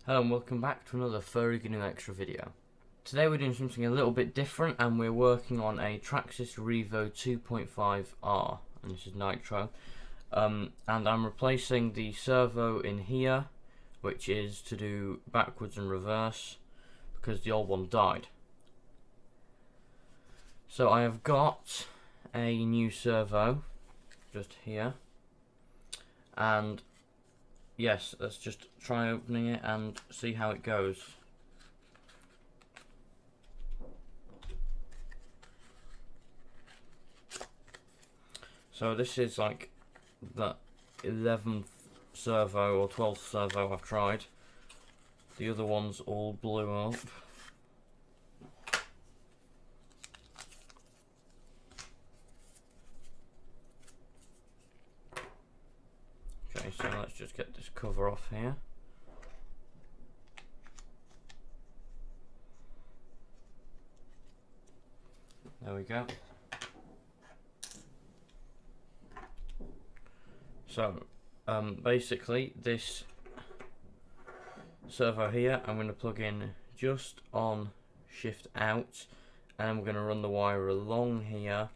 Hello and welcome back to another Furry GNU Extra video. Today we're doing something a little bit different and we're working on a Traxxas Revo 2.5R, and this is Nitro. And I'm replacing the servo in here, which is to do backwards and reverse, because the old one died. So I have got a new servo just here, and yes, let's just try opening it and see how it goes. So this is like the 11th servo or 12th servo I've tried. The other ones all blew up. Okay, so let's just get this cover off here. There we go. So, basically this servo here, I'm going to plug in just on shift out, and we're going to run the wire along here,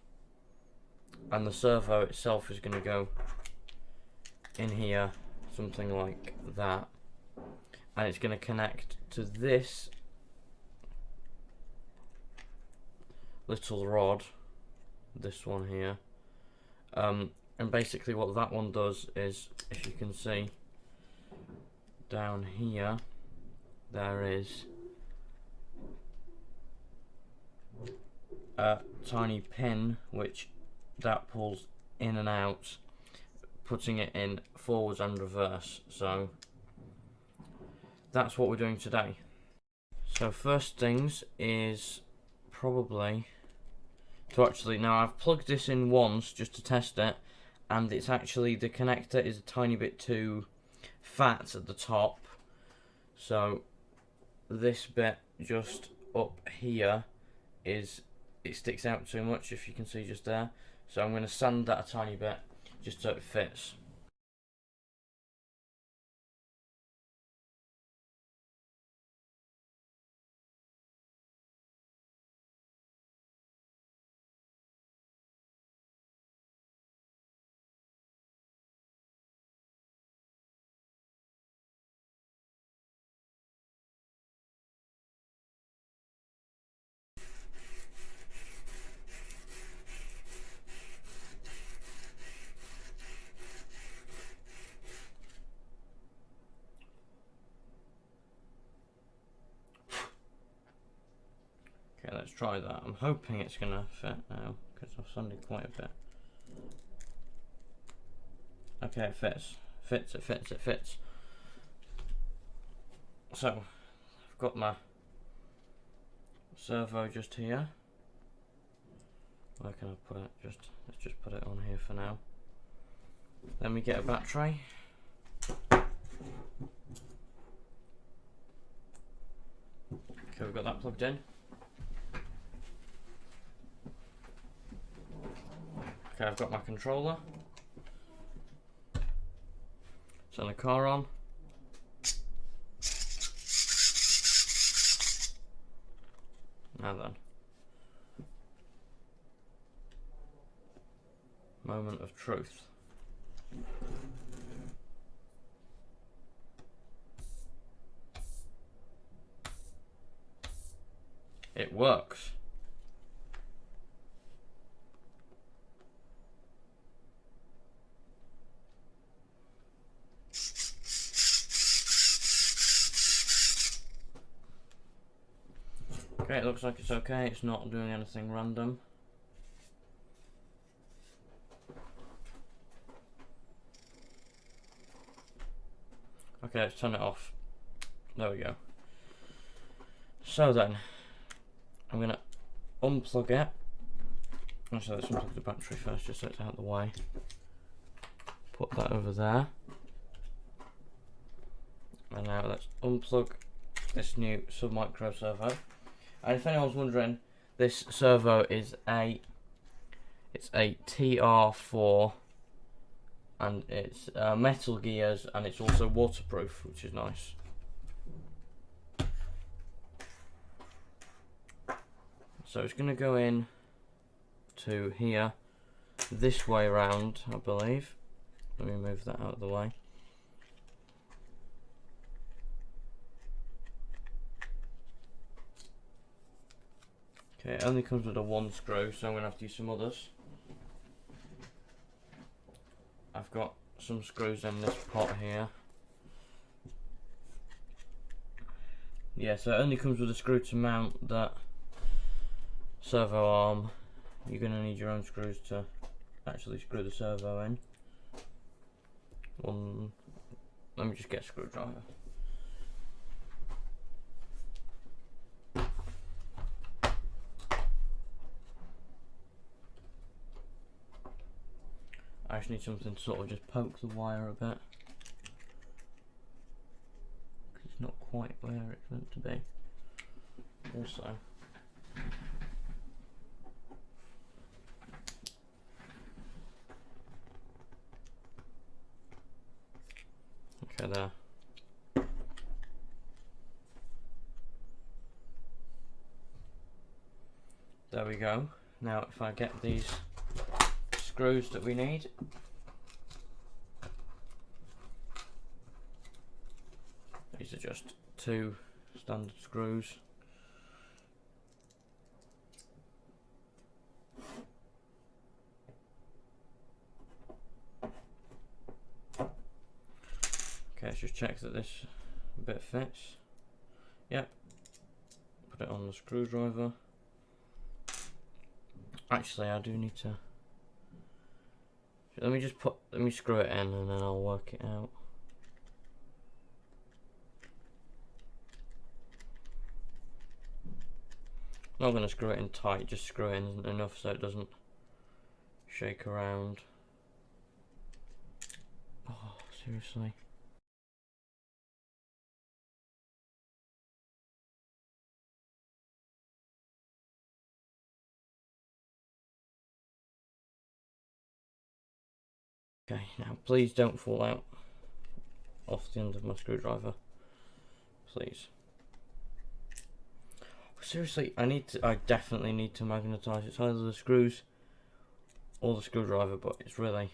and the servo itself is going to go in here, something like that, and it's going to connect to this little rod, this one here, and basically what that one does is, if you can see down here, there is a tiny pin which that pulls in and out, putting it in forwards and reverse. So that's what we're doing today. So first things is probably to actually, now I've plugged this in once just to test it, and it's actually, the connector is a tiny bit too fat at the top, so this bit just up here is, it sticks out too much, if you can see just there. So I'm going to sand that a tiny bit just so it fits. Okay, let's try that. I'm hoping it's going to fit now, because I've sanded quite a bit. Okay, it fits. It fits. So, I've got my servo just here. Where can I put it? Let's just put it on here for now. Then we get a battery. Okay, we've got that plugged in. Okay, I've got my controller. Turn the car on. Now then. Moment of truth. It works. Okay, it looks like it's okay. It's not doing anything random. Okay, let's turn it off. There we go. So then, I'm going to unplug it. Actually, let's unplug the battery first, just so it's out of the way. Put that over there. And now let's unplug this new sub-micro servo. And if anyone's wondering, this servo is it's a TR4, and it's metal gears, and it's also waterproof, which is nice. So it's going to go in to here, this way around, I believe. Let me move that out of the way. Okay, it only comes with a 1 screw, so I'm going to have to use some others. I've got some screws in this pot here. Yeah, so it only comes with a screw to mount that servo arm. You're going to need your own screws to actually screw the servo in. Let me just get a screwdriver. I just need something to sort of just poke the wire a bit. It's not quite where it's meant to be. Also, okay, there. There we go. Now if I get these screws that we need, these are just 2 standard screws. Okay, let's just check that this bit fits. Yep. Put it on the screwdriver. Actually, I do need to. Let me screw it in and then I'll work it out. I'm not going to screw it in tight, just screw it in enough so it doesn't shake around. Oh, seriously. Okay, now please don't fall out off the end of my screwdriver. Please. Seriously, I definitely need to magnetise. It's either the screws or the screwdriver, but it's really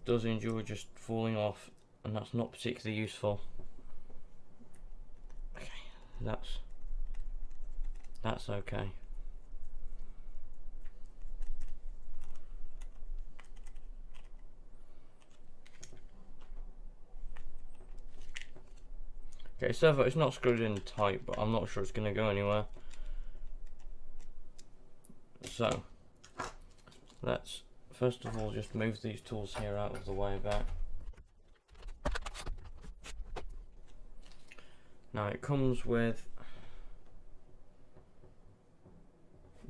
does enjoy just falling off, and that's not particularly useful. Okay, that's okay. Okay, servo, it's not screwed in tight, but I'm not sure it's going to go anywhere. So, let's first of all just move these tools here out of the way back. Now it comes with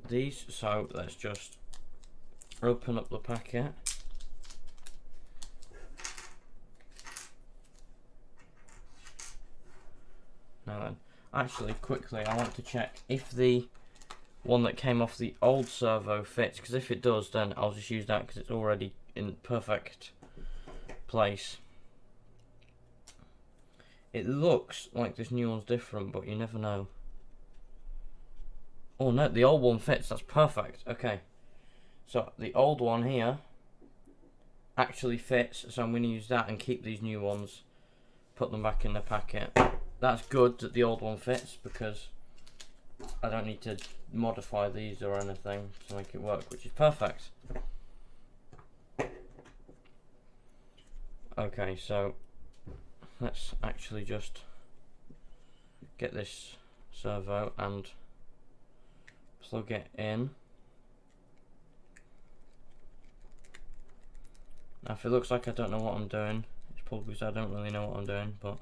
these, so let's just open up the packet. Now then, actually quickly I want to check if the one that came off the old servo fits, because if it does then I'll just use that because it's already in perfect place. It looks like this new one's different, but you never know. Oh no, the old one fits, that's perfect. Okay, so the old one here actually fits, so I'm going to use that and keep these new ones, put them back in the packet. That's good that the old one fits, because I don't need to modify these or anything to make it work, which is perfect. Okay, so let's actually just get this servo and plug it in. Now if it looks like I don't know what I'm doing, it's probably because I don't really know what I'm doing, but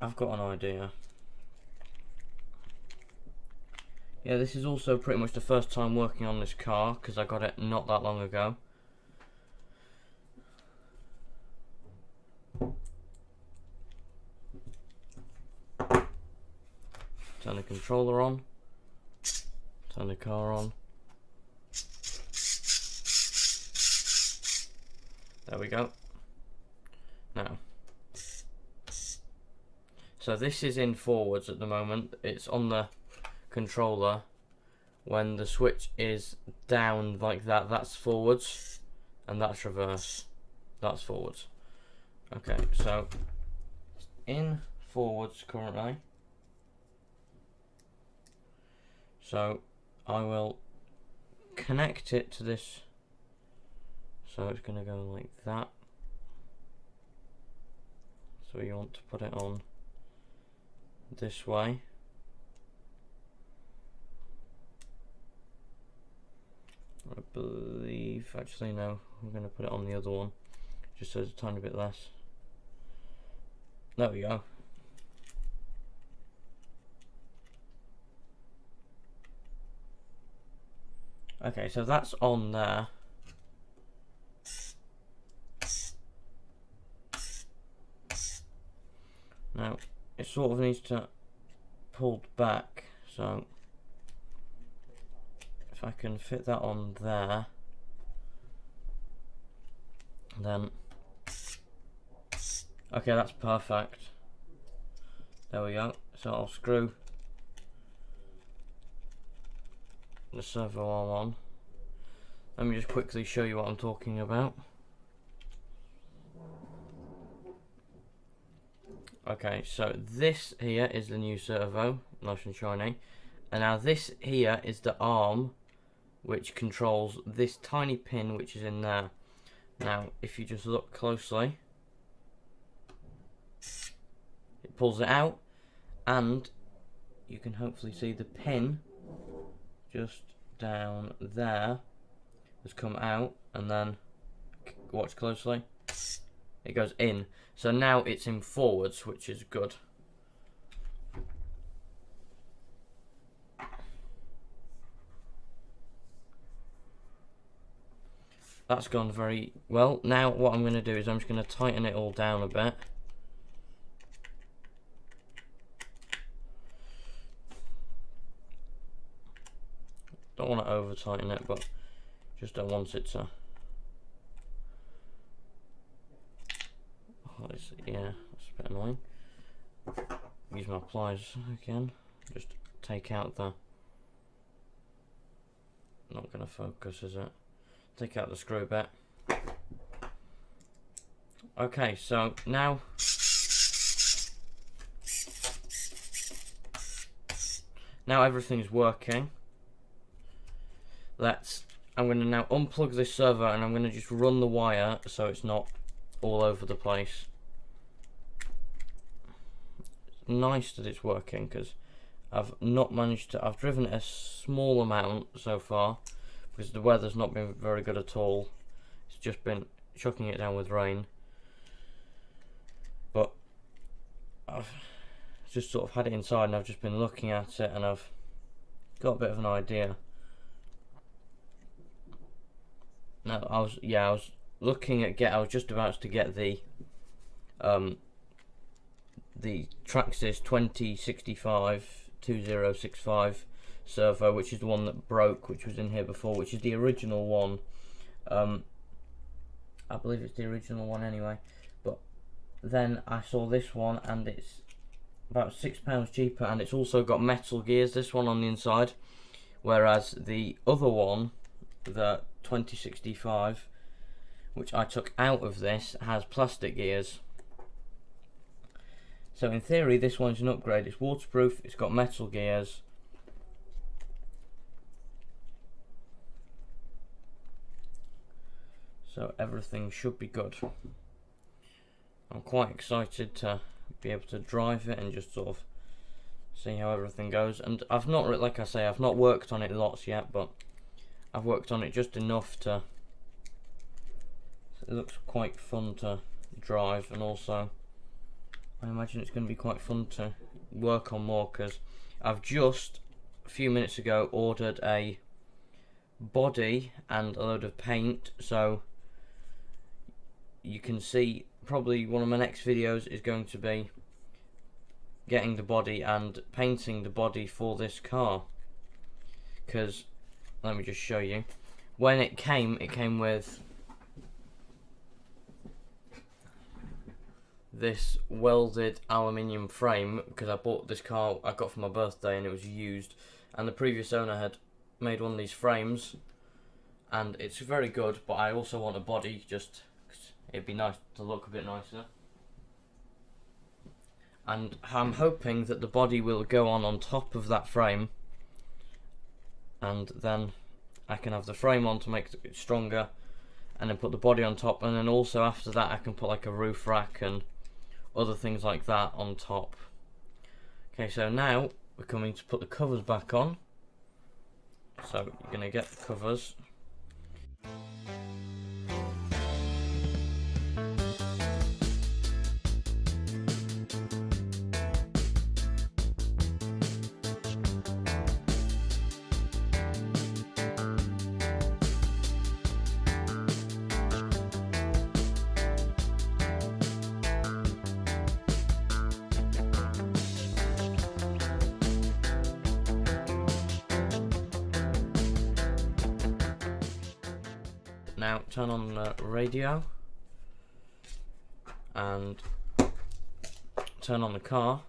I've got an idea. Yeah, this is also pretty much the first time working on this car, because I got it not that long ago. Turn the controller on. Turn the car on. There we go. Now, So this is in forwards at the moment. It's on the controller. When the switch is down like that, that's forwards, and that's reverse. That's forwards. Okay, so in forwards currently. So I will connect it to this. So it's going to go like that. So you want to put it on this way. I believe, actually no, I'm going to put it on the other one, just so it's a tiny bit less. There we go. Okay, so that's on there. Now, it sort of needs to pull back, so if I can fit that on there, then, okay, that's perfect. There we go. So I'll screw the servo arm on. Let me just quickly show you what I'm talking about. Okay, so this here is the new servo, nice and shiny, and now this here is the arm which controls this tiny pin which is in there. Now if you just look closely, it pulls it out, and you can hopefully see the pin just down there has come out, and then watch closely, it goes in. So now it's in forwards, which is good. That's gone very well. Now what I'm going to do is I'm just going to tighten it all down a bit. Don't want to over tighten it, but just don't want it to. Oh, yeah, that's a bit annoying. Use my pliers again. Just take out the. Not going to focus, is it? Take out the screw bit. Okay, so now everything's working. I'm going to now unplug this servo, and I'm going to just run the wire so it's not all over the place. It's nice that it's working, because I've not managed to. I've driven it a small amount so far because the weather's not been very good at all. It's just been chucking it down with rain. But I've just sort of had it inside, and I've just been looking at it, and I've got a bit of an idea. Now I was looking at I was just about to get the Traxxas 2065 servo, which is the one that broke, which was in here before, which is the original one. I believe it's the original one anyway. But then I saw this one, and it's about £6 cheaper, and it's also got metal gears, this one, on the inside, whereas the other one, the 2065, which I took out of this, has plastic gears. So in theory this one's an upgrade. It's waterproof, it's got metal gears. So everything should be good. I'm quite excited to be able to drive it and just sort of see how everything goes. And I've not, like I say, I've not worked on it lots yet, but I've worked on it just enough to. It looks quite fun to drive, and also I imagine it's going to be quite fun to work on more, because I've just a few minutes ago ordered a body and a load of paint. So you can see probably one of my next videos is going to be getting the body and painting the body for this car, because let me just show you. When it came with this welded aluminium frame because I bought this car I got for my birthday and it was used, and the previous owner had made one of these frames and it's very good, but I also want a body just because it'd be nice to look a bit nicer. And I'm hoping that the body will go on top of that frame, and then I can have the frame on to make it stronger, and then put the body on top, and then also after that I can put like a roof rack and other things like that on top. Okay, so now we're coming to put the covers back on. So you're going to get the covers. Now turn on the radio and turn on the car.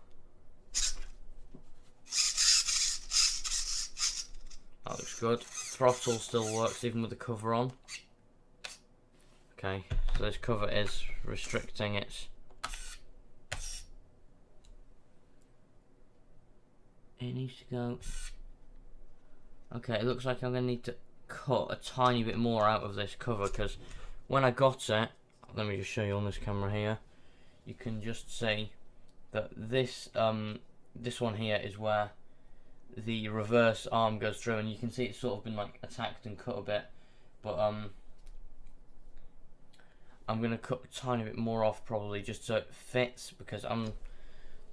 That looks good. Throttle still works even with the cover on. Okay, so this cover is restricting its. It needs to go. Okay, it looks like I'm going to need to cut a tiny bit more out of this cover, because when I got it, let me just show you on this camera here, you can just see that this this one here is where the reverse arm goes through, and you can see it's sort of been like attacked and cut a bit, but I'm gonna cut a tiny bit more off probably just so it fits, because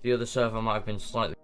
the other servo might have been slightly